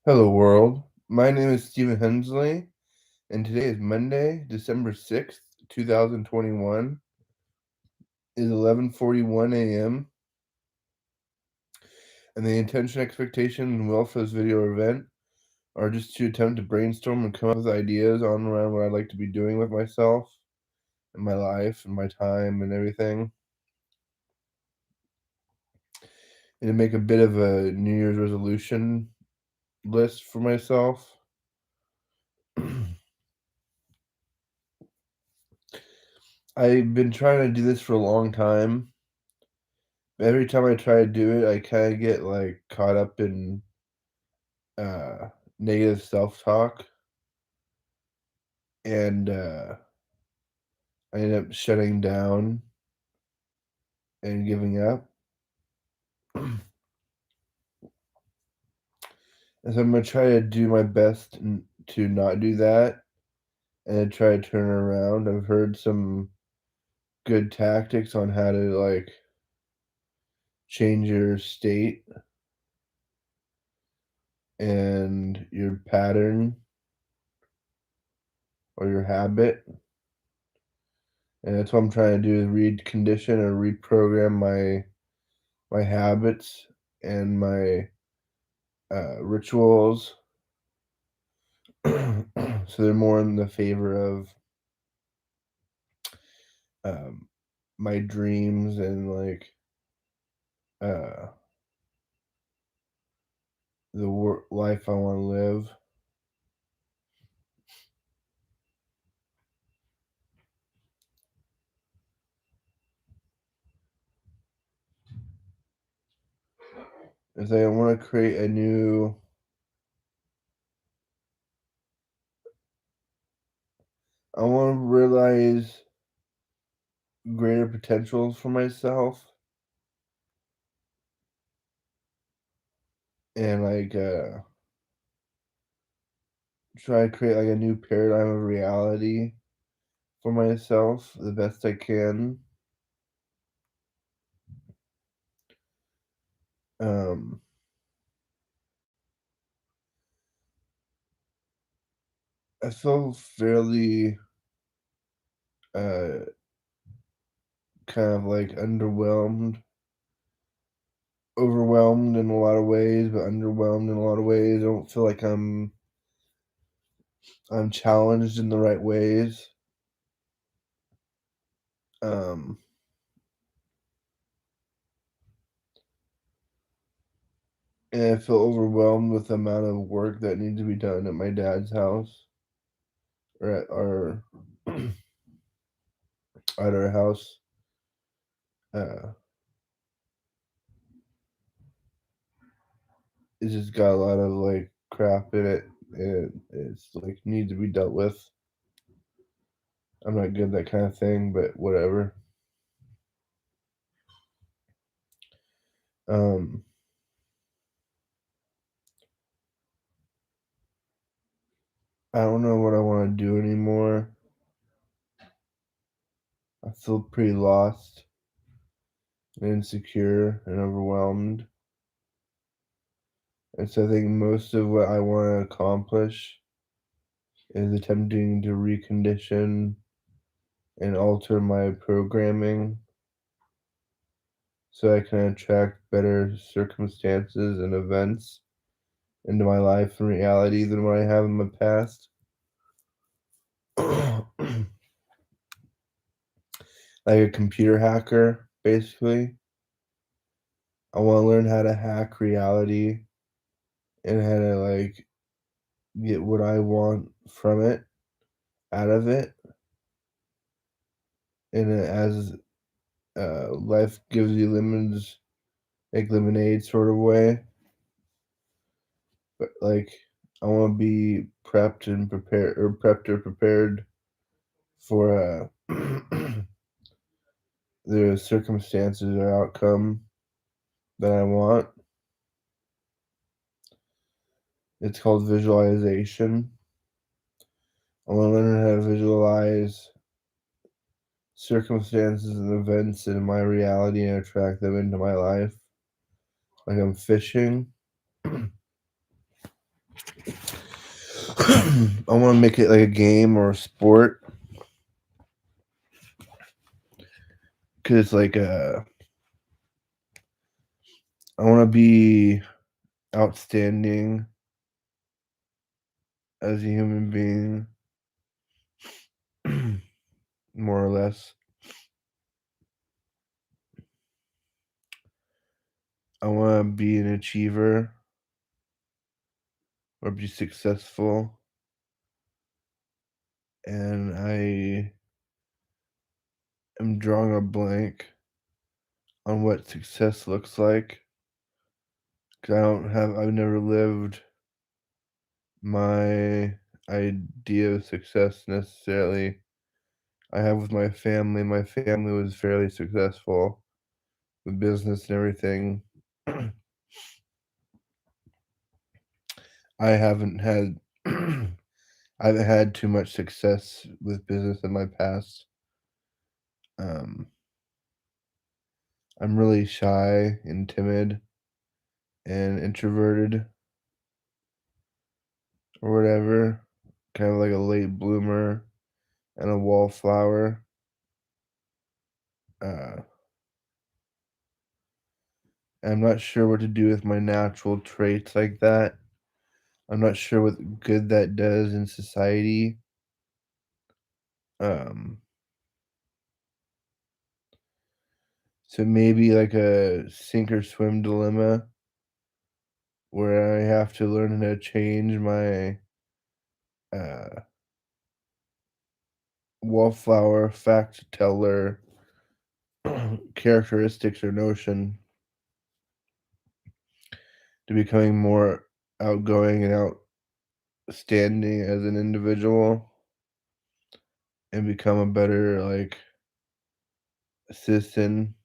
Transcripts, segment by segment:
Hello, world. My name is Stephen Hensley, and today is Monday, December 6th, 2021. It is 11:41 a.m., and the intention, expectation, and will for this video event are just to attempt to brainstorm and come up with ideas on around what I'd like to be doing with myself and my life and my time and everything, and to make a bit of a New Year's resolution list for myself. I've been trying to do this for a long time. Every time I try to do it, I kinda get, like, caught up in, uh, negative self-talk, and, I end up shutting down and giving up. And so I'm gonna try to do my best to not do that and try to turn it around. I've heard some good tactics on how to, like, change your state and your pattern or your habit. And that's what I'm trying to do is recondition or reprogram my habits and my rituals so they're more in the favor of um, my dreams and like uh, the life I want to live. Is I want to create a new. I want to realize greater potentials for myself and like try to create like a new paradigm of reality for myself the best I can. Um, I feel fairly uh, kind of like overwhelmed in a lot of ways, but underwhelmed in a lot of ways. I don't feel like I'm challenged in the right ways. Um, and I feel overwhelmed with the amount of work that needs to be done at my dad's house or at our at our house. Uh, it's just got a lot of like crap in it, and it's like needs to be dealt with. I'm not good at that kind of thing, but whatever. Um, I don't know what I want to do anymore. I feel pretty lost and insecure and overwhelmed. And so I think most of what I want to accomplish is attempting to recondition and alter my programming so I can attract better circumstances and events into my life and reality than what I have in my past. Like a computer hacker, basically. I want to learn how to hack reality and how to like get what I want from it out of it and as life gives you lemons, make lemonade sort of way. But like, I want to be prepped and prepared, or prepped or prepared for the circumstances or outcome that I want. It's called visualization. I want to learn how to visualize circumstances and events in my reality and attract them into my life. Like I'm fishing. I want to make it like a game or a sport because I want to be outstanding as a human being, more or less. I want to be an achiever or be successful, and I am drawing a blank on what success looks like. 'Cause I've never lived my idea of success necessarily. I have with my family. My family was fairly successful with business and everything. I haven't had I haven't had too much success with business in my past. Um, I'm really shy and timid and introverted or whatever, kind of like a late bloomer and a wallflower. Uh, I'm not sure what to do with my natural traits like that. I'm not sure what good that does in society. Um, so maybe like a sink or swim dilemma where I have to learn how to change my uh, wallflower fact teller characteristics or notion to becoming more outgoing and outstanding as an individual and become a better like citizen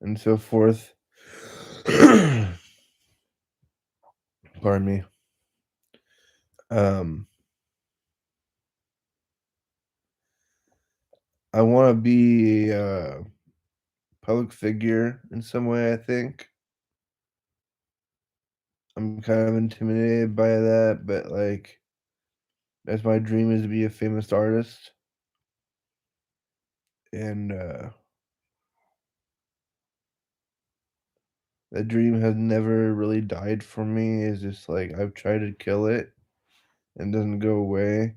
and so forth. Pardon me. Um, I want to be a public figure in some way. I think I'm kind of intimidated by that, but like that's my dream is to be a famous artist, and that dream has never really died for me. It's just like I've tried to kill it and doesn't go away.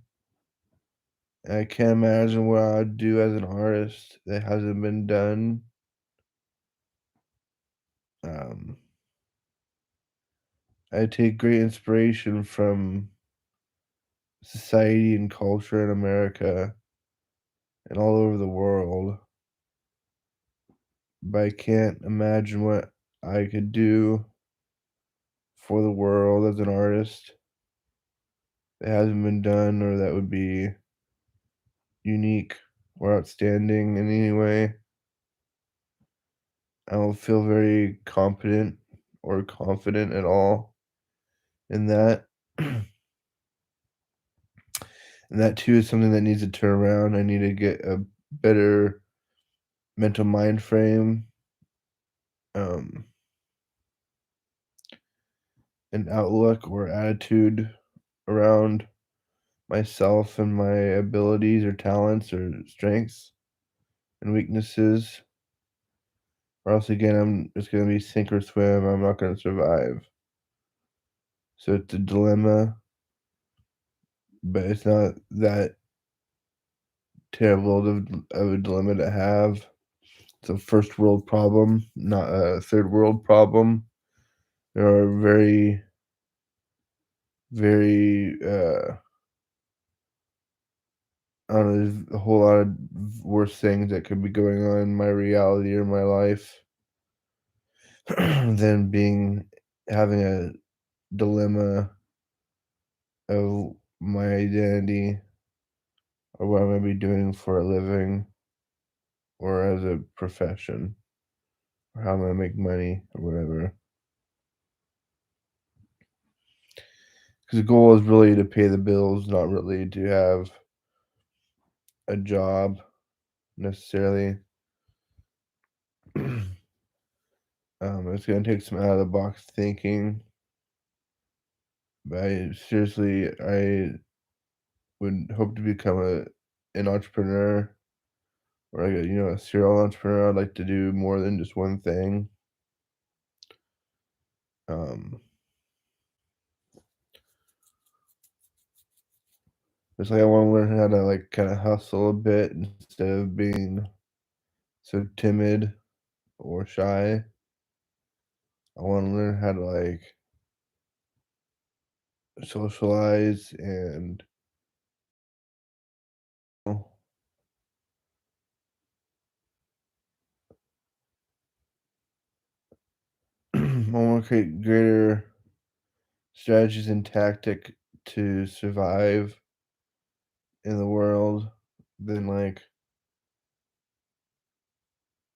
And I can't imagine what I'd do as an artist that hasn't been done. Um, I take great inspiration from society and culture in America and all over the world, but I can't imagine what I could do for the world as an artist that hasn't been done or that would be unique or outstanding in any way. I don't feel very competent or confident at all in that. And that too is something that needs to turn around. I need to get a better mental mind frame, um, and outlook or attitude around myself and my abilities or talents or strengths and weaknesses. Or else again, I'm just gonna be sink or swim. I'm not gonna survive. So it's a dilemma, but it's not that terrible of a dilemma to have. It's a first world problem, not a third world problem. There are very, very, I don't know, there's a whole lot of worse things that could be going on in my reality or my life than having a dilemma of my identity or what I'm gonna be doing for a living or as a profession or how I'm gonna make money or whatever. Because the goal is really to pay the bills, not really to have a job necessarily. It's gonna take some out of the box thinking I would hope to become an entrepreneur or like a serial entrepreneur. I'd like to do more than just one thing. Um, it's like I want to learn how to like kind of hustle a bit instead of being so timid or shy. I want to learn how to like socialize and I want to create greater strategies and tactic to survive in the world than like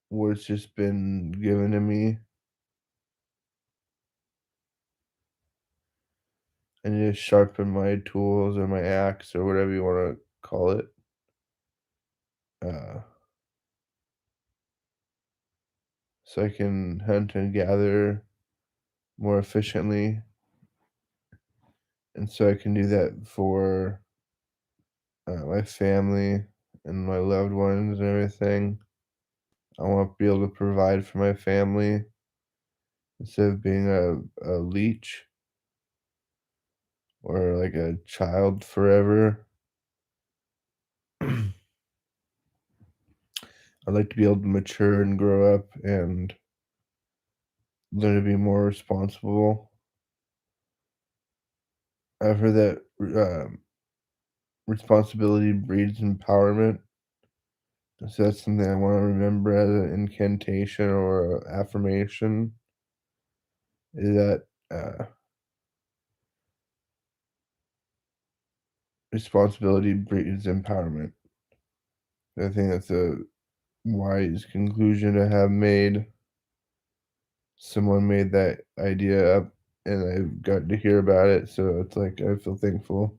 what's just been given to me, and just sharpen my tools or my axe or whatever you want to call it, uh, so I can hunt and gather more efficiently, and so I can do that for my family and my loved ones and everything. I want to be able to provide for my family instead of being a leech or like a child forever. I'd like to be able to mature and grow up and learn to be more responsible. I've heard that responsibility breeds empowerment. So that's something I want to remember as an incantation or a affirmation is that responsibility breeds empowerment. I think that's a wise conclusion to have made. Someone made that idea up and I've got to hear about it, so it's like I feel thankful.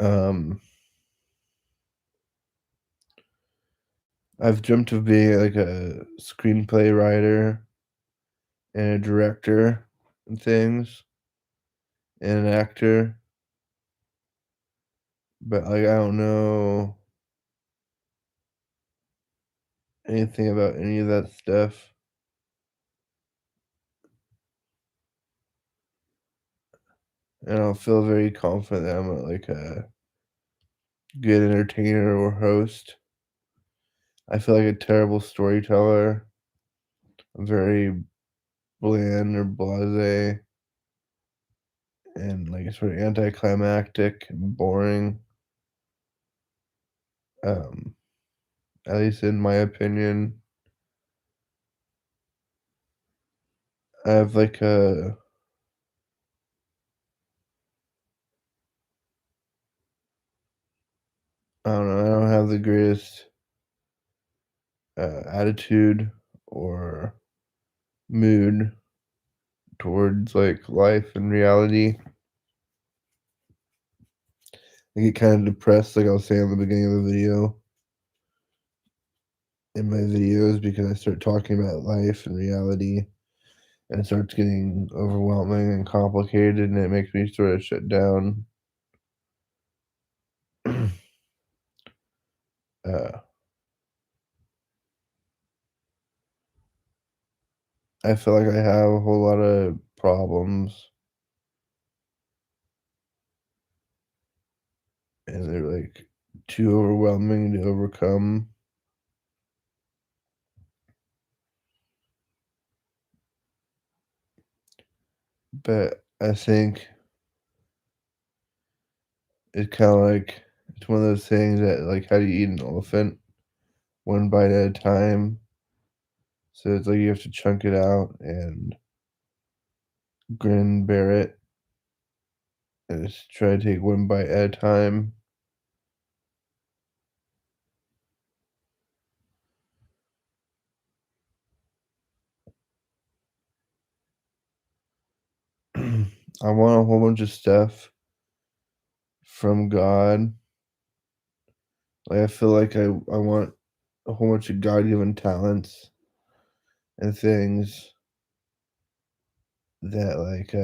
um, I've dreamt of being like a screenplay writer and a director and things and an actor, but like I don't know anything about any of that stuff. And I don't feel very confident that I'm like a good entertainer or host. I feel like a terrible storyteller. I'm very bland or blasé and like sort of anticlimactic and boring. Um, at least in my opinion. I have like a I don't know, I don't have the greatest attitude or mood towards like life and reality. I get kind of depressed, like I was saying at the beginning of the video, in my videos because I start talking about life and reality and it starts getting overwhelming and complicated and it makes me sort of shut down. uh, I feel like I have a whole lot of problems and they're like too overwhelming to overcome. But I think it's kind of like it's one of those things that like how do you eat an elephant one bite at a time? So it's like you have to chunk it out and grin and bear it and just try to take one bite at a time. I want a whole bunch of stuff from God. Like I feel like I want a whole bunch of God-given talents and things that, like,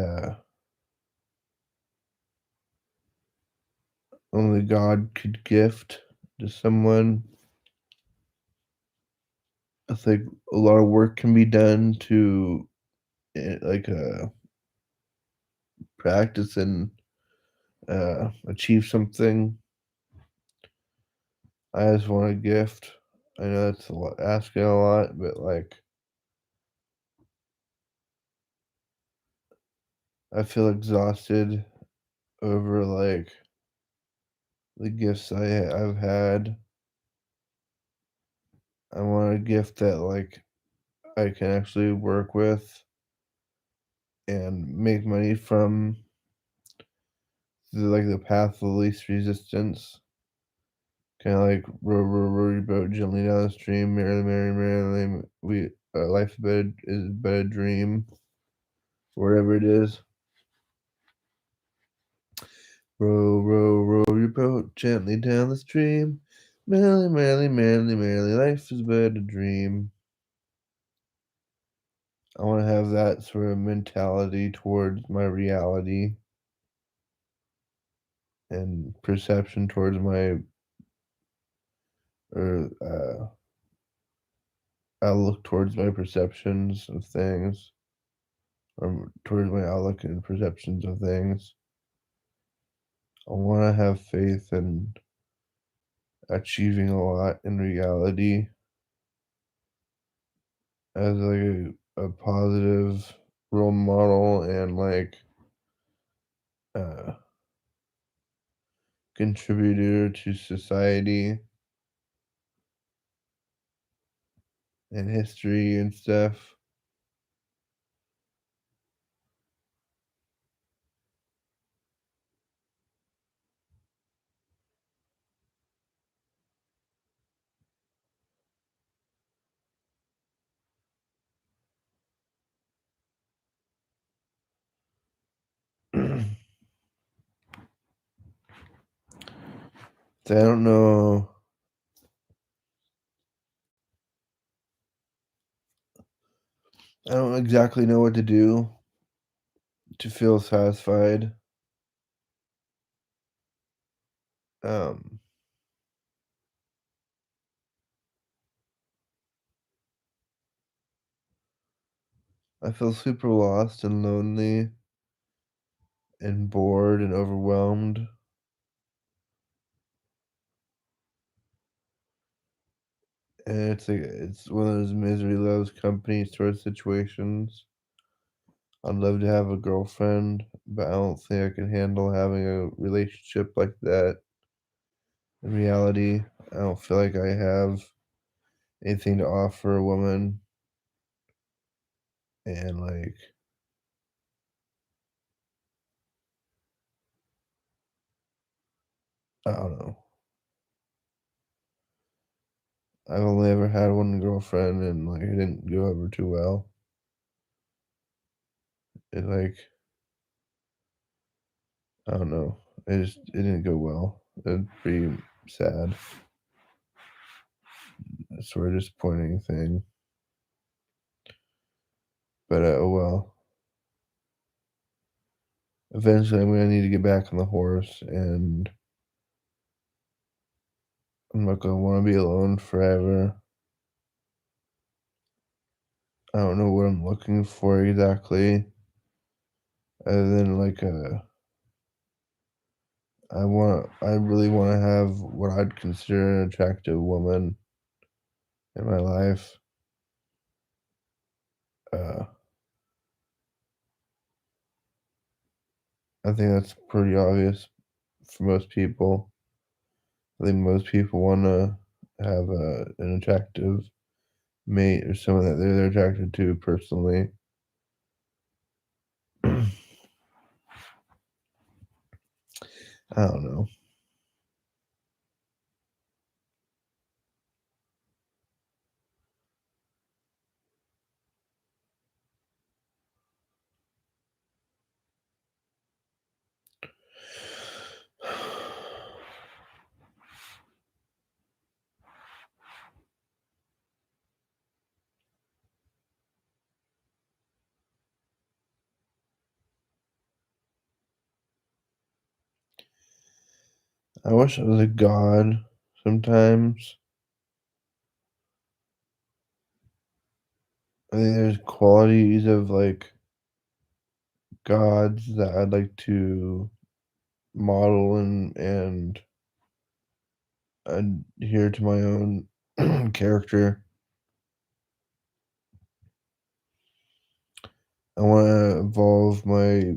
only God could gift to someone. I think a lot of work can be done to, like, practice and, achieve something. I just want a gift. I know that's a lot asking a lot, but, like, I feel exhausted over, like, the gifts I've had. I want a gift that, like, I can actually work with and make money from the path of least resistance. Kinda like row your boat gently down the stream, merrily, merrily, merrily, we life is but a dream, whatever it is. Row your boat gently down the stream, merrily, merrily, merrily, merrily, life is but a dream. I wanna have that sort of mentality towards my reality and perception towards my or, outlook towards my perceptions of things, or towards my outlook and perceptions of things. I wanna have faith in achieving a lot in reality as, like, a positive role model and, like, uh, contributor to society and history and stuff. So I don't know. I don't exactly know what to do to feel satisfied. Um, I feel super lost and lonely and bored and overwhelmed. And it's like it's one of those misery loves company sort of situations. I'd love to have a girlfriend, but I don't think I can handle having a relationship like that in reality. I don't feel like I have anything to offer a woman, and like I don't know. I've only ever had one girlfriend, and like it didn't go over too well. It like I don't know. It didn't go well. It's pretty sad. It's sort of disappointing thing. But oh well. Eventually, I'm gonna need to get back on the horse, and I'm not gonna want to be alone forever. I don't know what I'm looking for exactly, other than like I really want to have what I'd consider an attractive woman in my life. Uh, I think that's pretty obvious for most people. I think most people want to have an attractive mate or someone that they're attracted to personally. I don't know. I wish I was a god sometimes. I think there's qualities of, like, gods that I'd like to model and adhere to my own character. I wanna evolve my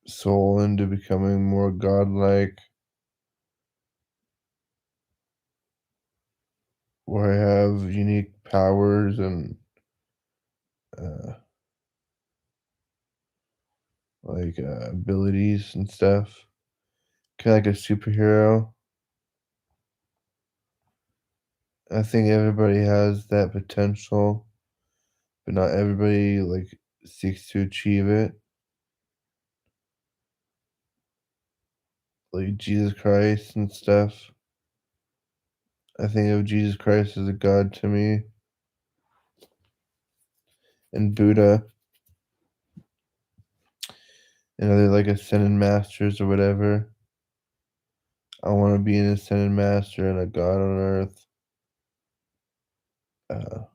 soul into becoming more godlike, where I have unique powers and, uh, abilities and stuff. Kinda like a superhero. I think everybody has that potential, but not everybody, like, seeks to achieve it. Like Jesus Christ and stuff. I think of Jesus Christ as a god to me, and Buddha, and other, like, ascended masters or whatever. I wanna be an ascended master and a god on earth. Uh,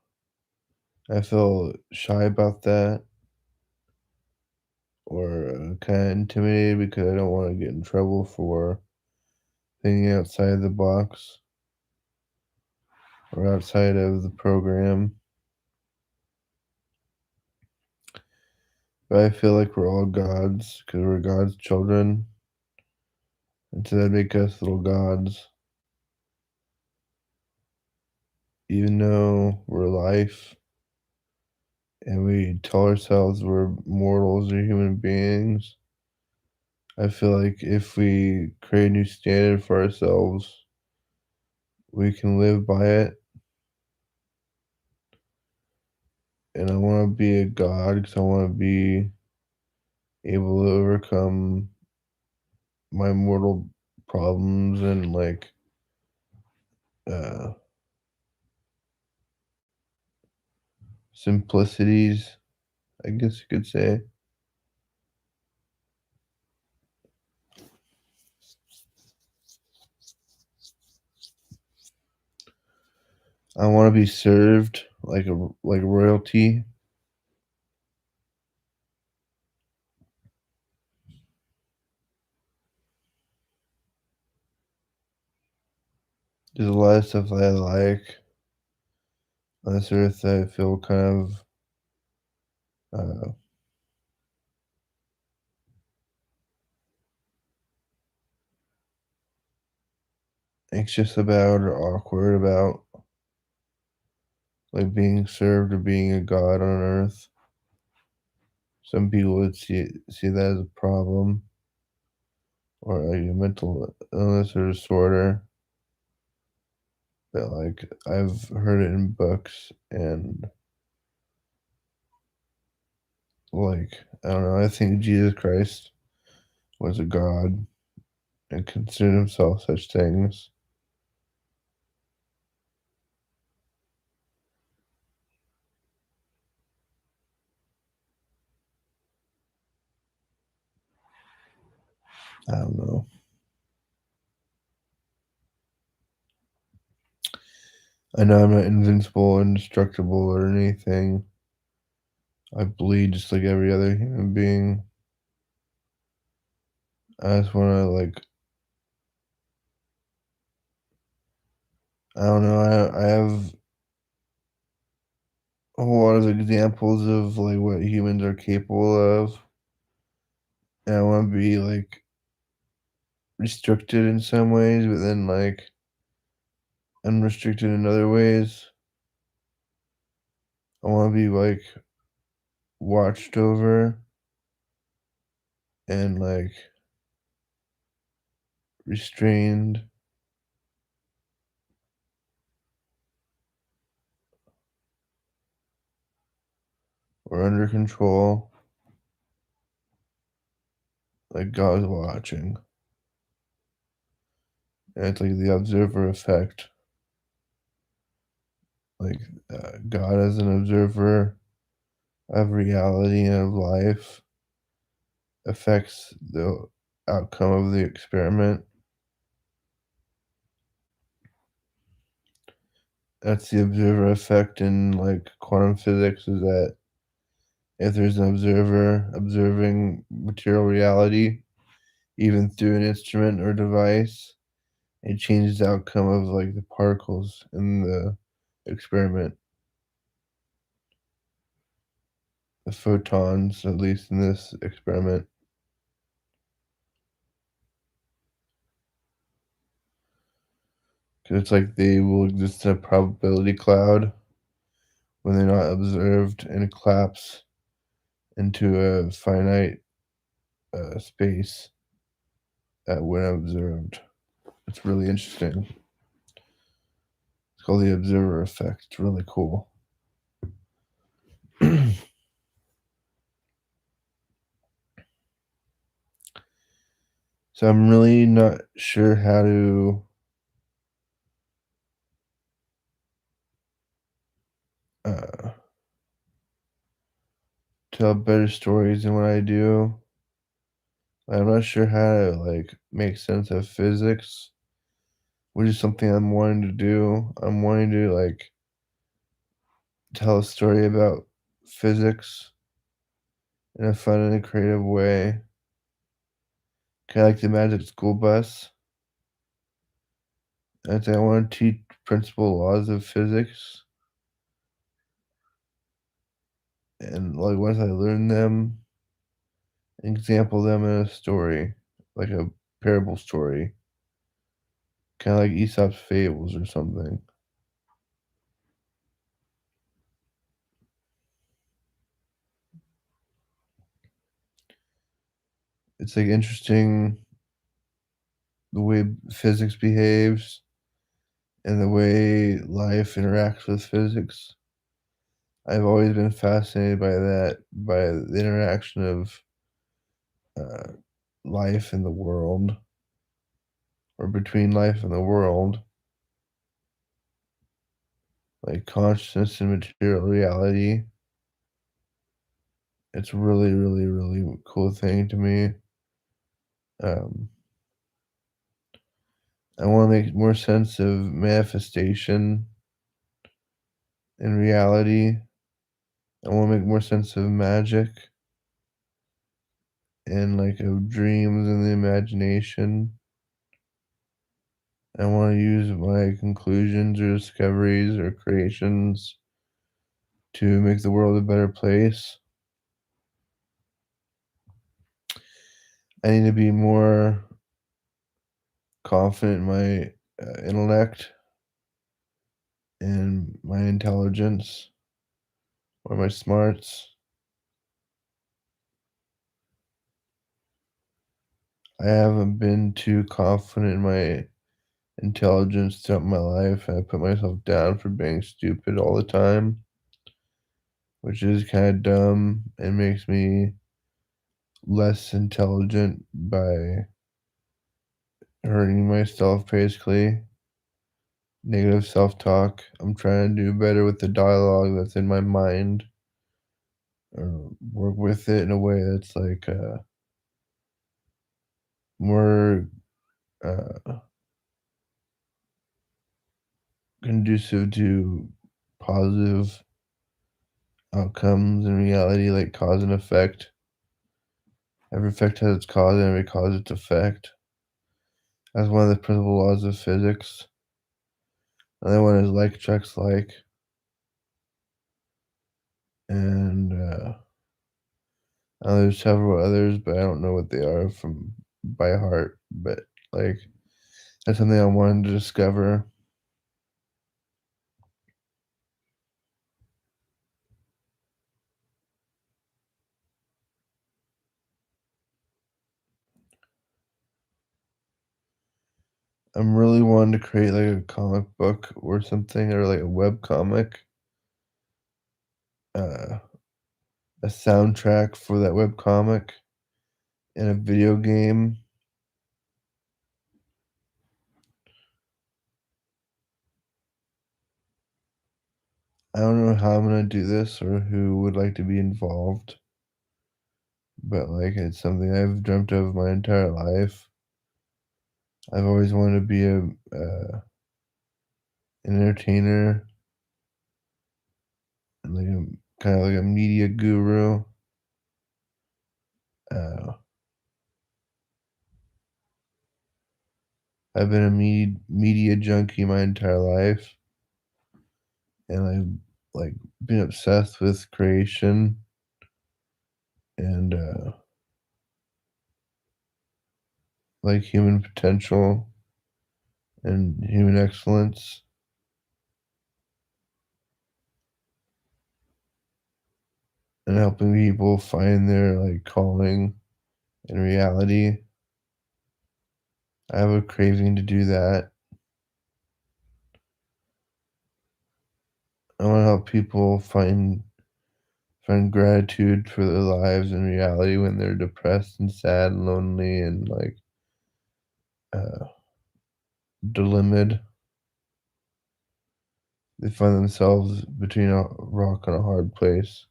I feel shy about that or, kinda intimidated because I don't wanna get in trouble for thinking outside the box or outside of the program. But I feel like we're all gods because 'cause we're God's children, and so that make us little gods, even though we're life and we tell ourselves we're mortals or human beings. I feel like if we create a new standard for ourselves, we can live by it. And I want to be a god because I want to be able to overcome my mortal problems and like uh simplicities, I guess you could say. I want to be served like royalty. There's a lot of stuff that I like on this earth that I feel kind of uh, anxious about or awkward about, like being served or being a god on earth. Some people would see that as a problem or like a mental illness or disorder. But like I've heard it in books and like I don't know, I think Jesus Christ was a god and considered himself such things. I don't know. I know I'm not invincible, indestructible, or anything. I bleed just like every other human being. I just want to like I don't know. I have a whole lot of examples of like what humans are capable of, and I want to be like restricted in some ways, but then like unrestricted in other ways. I want to be like watched over and like restrained or under control, like God's watching. And it's like the observer effect. Like God as an observer of reality and of life affects the outcome of the experiment. That's the observer effect in, like, quantum physics is that if there's an observer observing material reality, even through an instrument or device, it changes the outcome of, like, the particles in the experiment, the photons, at least in this experiment. 'Cause it's like they will exist in a probability cloud when they're not observed and collapse into a finite, space, when observed. It's really interesting. It's called the observer effect. It's really cool. So I'm really not sure how uh, tell better stories than what I do. I'm not sure how to, like, make sense of physics, which is something I'm wanting to do. I'm wanting to, like, tell a story about physics in a fun and creative way. Kinda like the Magic School Bus. I wanna teach principal laws of physics, and, like, once I learn them, example them in a story, like a parable story, kinda like Aesop's Fables or something. It's, like, interesting the way physics behaves and the way life interacts with physics. I've always been fascinated by that, by the interaction of, uh, life and the world, or between life and the world, like consciousness and material reality. It's really, really, really cool thing to me. Um, I wanna make more sense of manifestation and reality. I wanna make more sense of magic and, like, of dreams and the imagination. I wanna use my conclusions or discoveries or creations to make the world a better place. I need to be more confident in my, intellect and my intelligence or my smarts. I haven't been too confident in my intelligence throughout my life. I put myself down for being stupid all the time, which is kinda dumb and makes me less intelligent by hurting myself, basically. Negative self-talk. I'm trying to do better with the dialogue that's in my mind, or work with it in a way that's, like, more, uh, conducive to positive outcomes in reality, like cause and effect. Every effect has its cause and every cause its effect. That's one of the principal laws of physics. Another one is like attracts like, and there's several others, but I don't know what they are from by heart. But like that's something I wanted to discover. I'm really wanting to create like a comic book or something, or like a web comic, uh, a soundtrack for that web comic, and a video game. I don't know how I'm gonna do this or who would like to be involved, but like it's something I've dreamt of my entire life. I've always wanted to be an entertainer, kind of like a media guru. Uh, I've been a media junkie my entire life, and I've like been obsessed with creation and like human potential and human excellence and helping people find their like calling in reality. I have a craving to do that. I want to help people find gratitude for their lives in reality when they're depressed and sad and lonely and like uh, dilemmated. They find themselves between a rock and a hard place.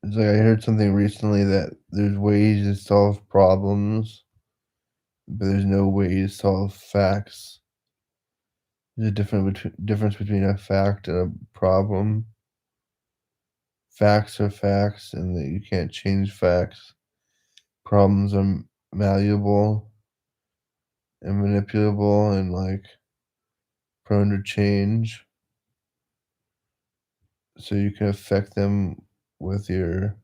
It's like I heard something recently that there's ways to solve problems, but there's no way to solve facts. There's a difference between a fact and a problem. Facts are facts, and that you can't change facts. Problems are malleable and manipulable and like prone to change, so you can affect them with your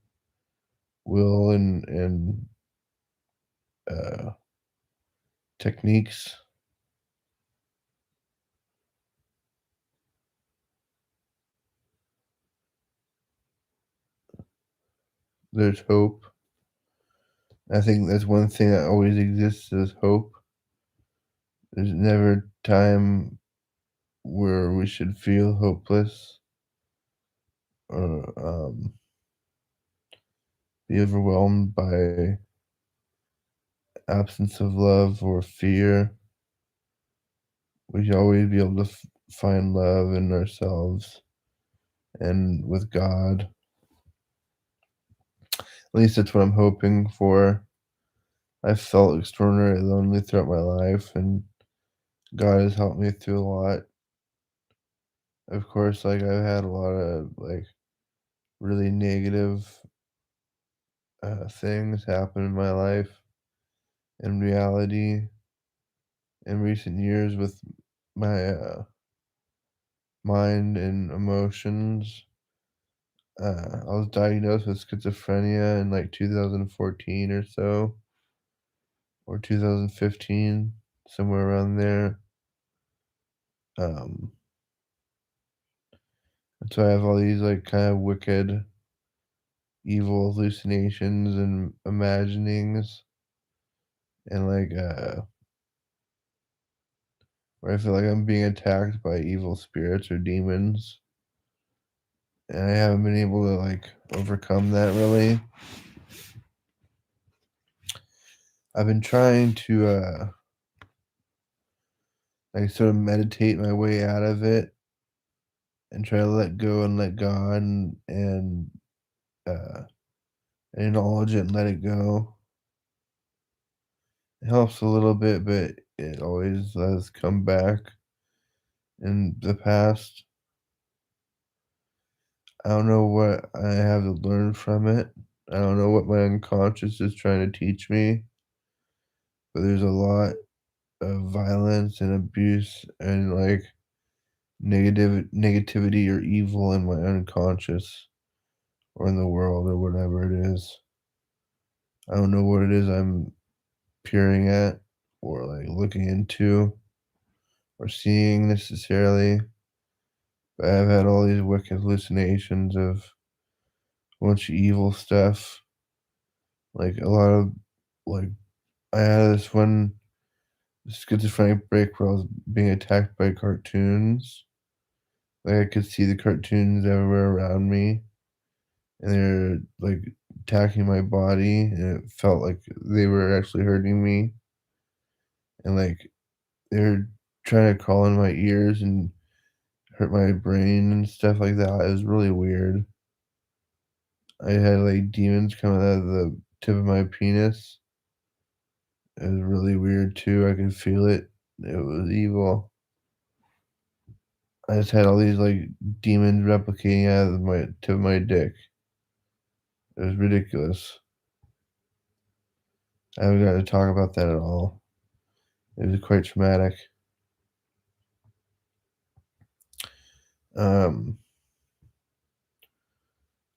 will and uh, techniques. There's hope. I think that's one thing that always exists is hope. There's never time where we should feel hopeless or be overwhelmed by absence of love or fear. We should always be able to find love in ourselves and with God. At least that's what I'm hoping for. I've felt extraordinarily lonely throughout my life, and God has helped me through a lot. Of course, like I've had a lot of like really negative things happen in my life in reality in recent years with my mind and emotions. I was diagnosed with schizophrenia in like 2014 or so, or 2015, somewhere around there. Um, and so I have all these like kind of wicked, evil hallucinations and imaginings, and like where I feel like I'm being attacked by evil spirits or demons, and I haven't been able to like overcome that really. I've been trying to like sort of meditate my way out of it and try to let go and let God uh, and acknowledge it and let it go. It helps a little bit, but it always has come back in the past. I don't know what I have to learn from it. I don't know what my unconscious is trying to teach me, but there's a lot of violence and abuse and like negativity or evil in my unconscious or in the world or whatever it is. I don't know what it is I'm peering at or like looking into or seeing necessarily, but I've had all these wicked hallucinations of a bunch of evil stuff. Like a lot of like I had this one schizophrenic break where I was being attacked by cartoons. Like I could see the cartoons everywhere around me, and they're like attacking my body, and it felt like they were actually hurting me, and like they're trying to crawl in my ears and hurt my brain and stuff like that. It was really weird. I had like demons coming out of the tip of my penis. It was really weird too, I could feel it. It was evil. I just had all these, like, demons replicating out of my tip of my dick. It was ridiculous. I haven't got to talk about that at all. It was quite traumatic. Um,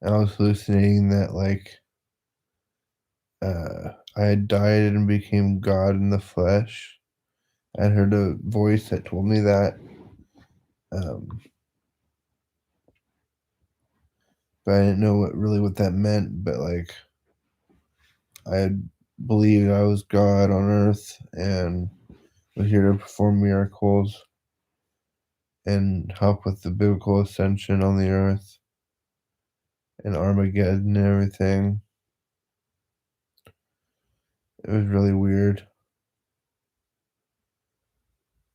I was hallucinating that, like, I had died and became God in the flesh. I heard a voice that told me that, um, but I didn't know what that meant, but, like, I had believed I was God on earth and was here to perform miracles and help with the biblical ascension on the earth and Armageddon and everything. It was really weird.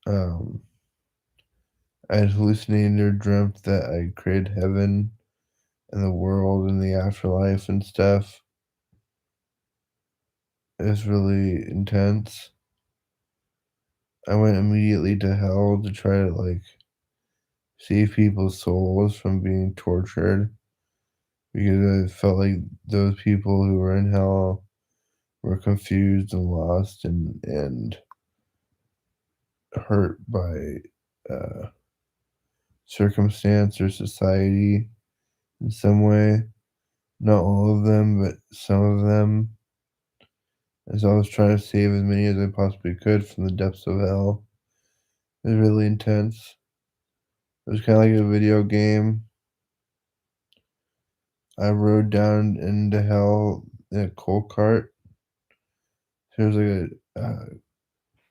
Um, I had hallucinated or dreamt that I created heaven and the world and the afterlife and stuff. It was really intense. I went immediately to hell to try to, like, save people's souls from being tortured because I felt like those people who were in hell were confused and lost and hurt by uh, circumstance or society in some way. Not all of them, but some of them. As I was trying to save as many as I possibly could from the depths of hell. It was really intense. It was kind of like a video game. I rode down into hell in a coal cart. There was like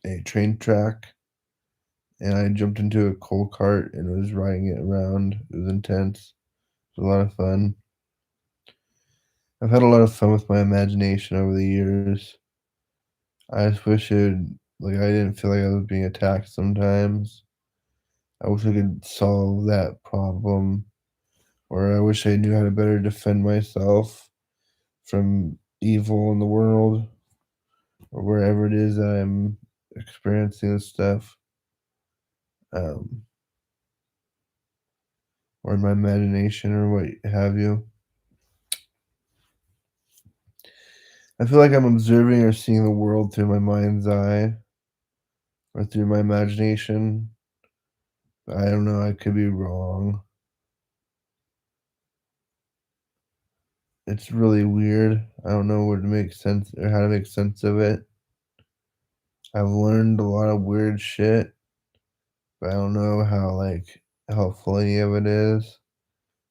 a train track, and I jumped into a coal cart and was riding it around. It was intense. It was a lot of fun. I've had a lot of fun with my imagination over the years. I just wish like, I didn't feel like I was being attacked sometimes. I wish I could solve that problem, or I wish I knew how to better defend myself from evil in the world, or wherever it is that I'm experiencing this stuff, um, or in my imagination, or what have you. I feel like I'm observing or seeing the world through my mind's eye or through my imagination. I don't know, I could be wrong. It's really weird. I don't know where to make sense or how to make sense of it. I've learned a lot of weird shit, but I don't know how, like, helpful any of it is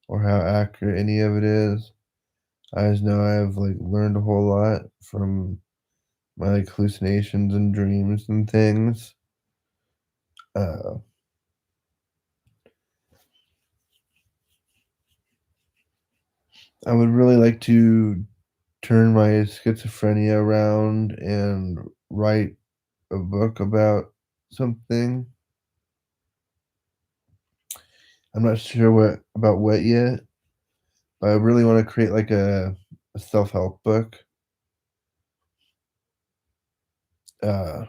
or how accurate any of it is. I just know I've, like, learned a whole lot from my, like, hallucinations and dreams and things. Uh, I would really like to turn my schizophrenia around and write a book about something. I'm not sure what yet, but I really wanna create, like, a self-help book. Uh,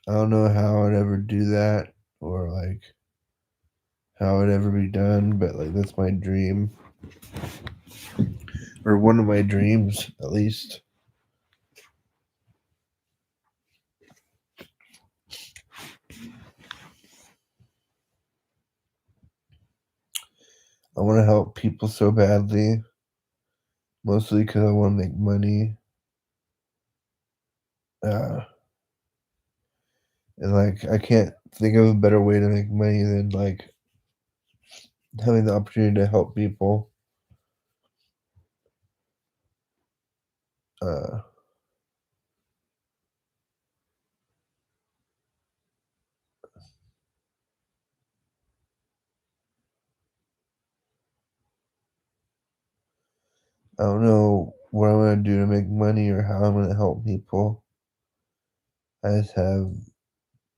I don't know how I'd ever do that or, like, how it'd ever be done, but, like, that's my dream, or one of my dreams, at least. I wanna help people so badly, mostly because I wanna make money, uh, and, like, I can't think of a better way to make money than, like, having the opportunity to help people. Uh, I don't know what I'm gonna do to make money or how I'm gonna help people. I just have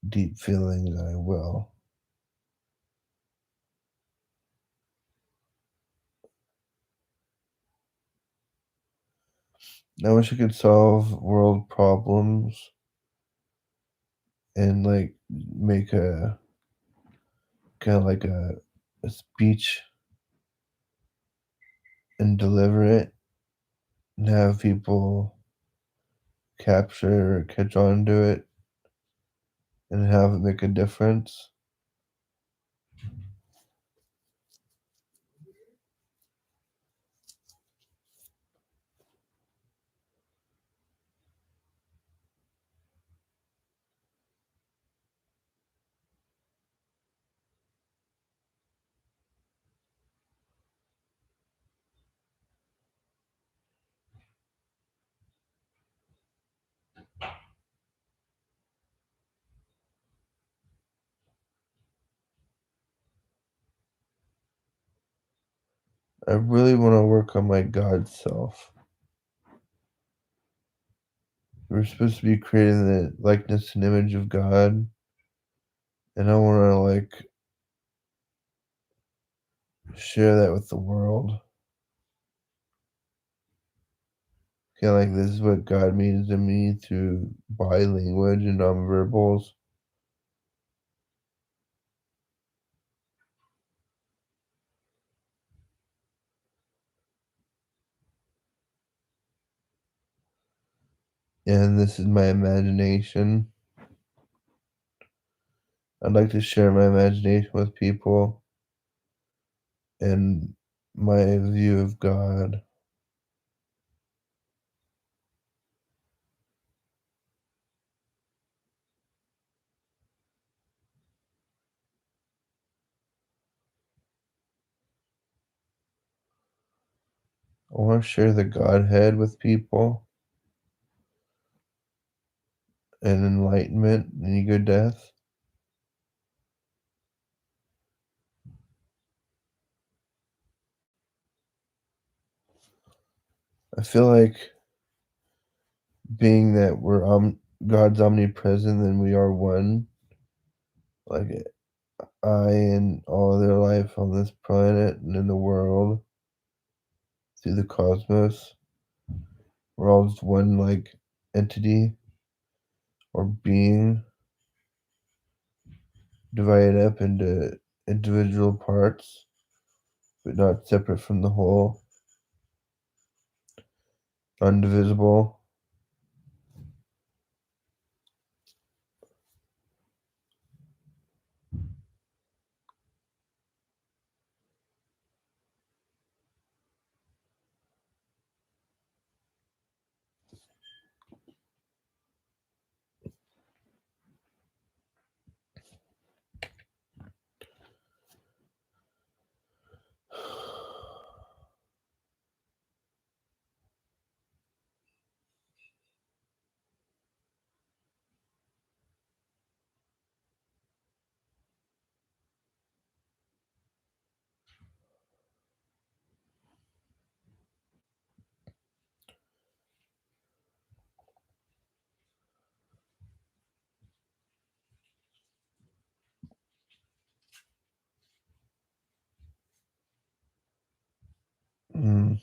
deep feelings that I will. I wish I could solve world problems and, like, make a kinda like a speech and deliver it and have people capture or catch on to it and have it make a difference. I really wanna work on my God self. We're supposed to be created in the likeness and image of God, and I wanna, like, share that with the world. Kinda like this is what God means to me through body language and nonverbals. And this is my imagination. I'd like to share my imagination with people and my view of God. I wanna share the Godhead with people and enlightenment and ego death. I feel like being that we're God's omnipresent and we are one, like I and all other life on this planet and in the world through the cosmos, we're all just one like entity or being divided up into individual parts, but not separate from the whole, undivisible. Mm.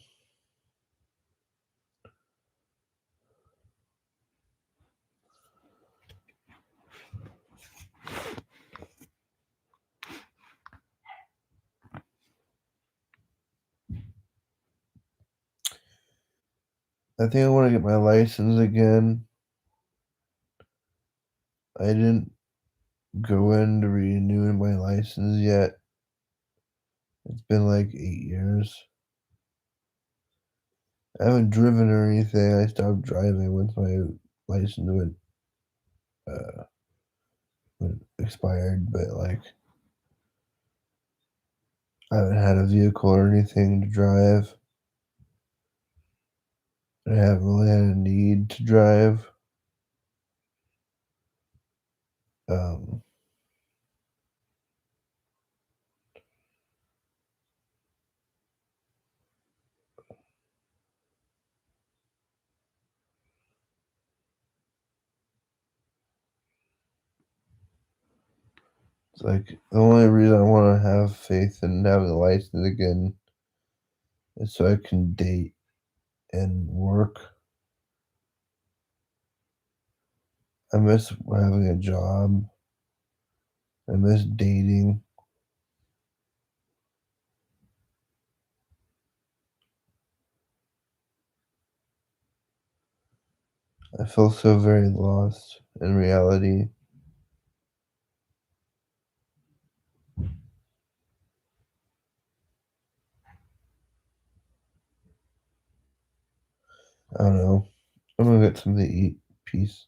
I think I want to get my license again. I didn't go in to renew my license yet. It's been like 8 years. I haven't driven or anything. I stopped driving once my license uh, went expired, but like I haven't had a vehicle or anything to drive. I haven't really had a need to drive. Um, it's like the only reason I want to have faith in having a license again is so I can date and work. I miss having a job. I miss dating. I feel so very lost in reality. I don't know. I'm gonna get something to eat. Peace.